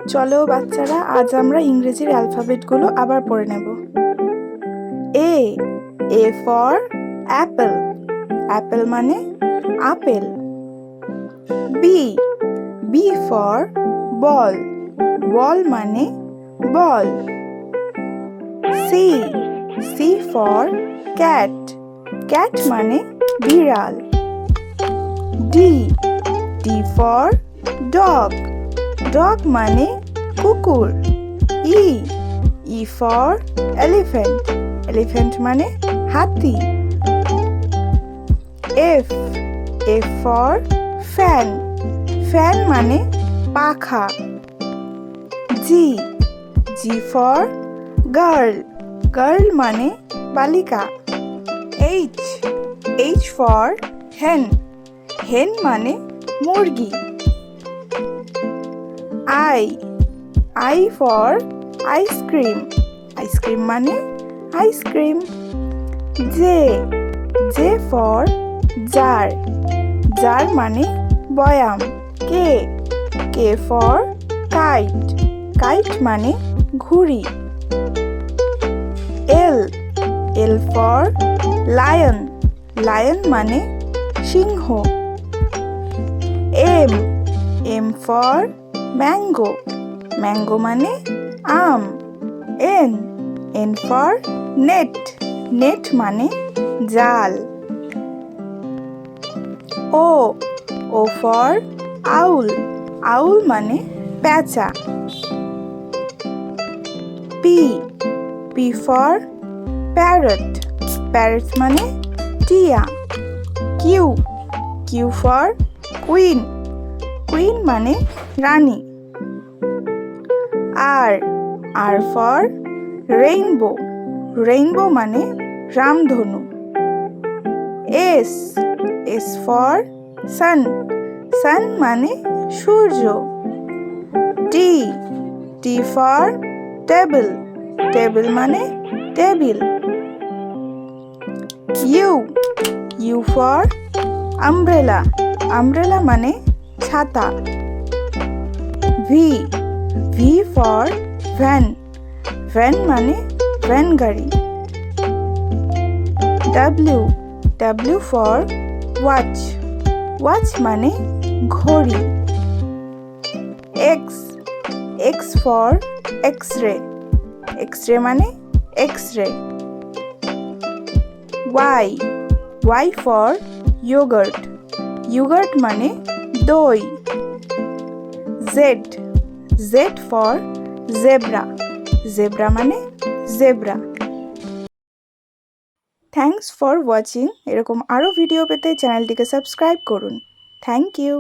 চলো বাচ্চারা, আজ আমরা ইংরেজির অ্যালফাবেটগুলো আবার পড়ে নেব। A A for apple, apple মানে আপেল। B B for ball, ball মানে ball. C C for cat, cat মানে বিড়াল। D D for dog, dog মানে কুকুর। E E for elephant, elephant মানে হাতি। F F for fan, fan মানে পাখা। G G for girl, girl মানে বালিকা। H H for hen, hen মানে মুরগি। I I for ice cream, ice cream মানে ice cream. J J for jar, jar মানে বয়াম। K K for kite, kite মানে ঘুড়ি। L L for lion, lion মানে সিংহ। M M for mango, mango মানে আম। N N for net, net মানে জাল। O O for owl, owl মানে পেঁচা। P P for parrot, parrot মানে টিয়া। Q Q for queen, queen মানে রানী। R R for rainbow, rainbow মানে রামধনু। S S for sun, sun মানে সূর্য। T T for table, table মানে table. U U for umbrella, umbrella মানে ছাতা। V V for van, van মানে ভ্যান গাড়ি। W W for watch, watch মানে ঘড়ি। X X for X ray, X ray মানে X ray. Y Y for yoghurt, yoghurt মানে দই। Z Z for zebra, zebra মানে জেব্রা। Thanks for watching. এরকম আরও ভিডিও পেতে চ্যানেলটিকে সাবস্ক্রাইব করুন। Thank you.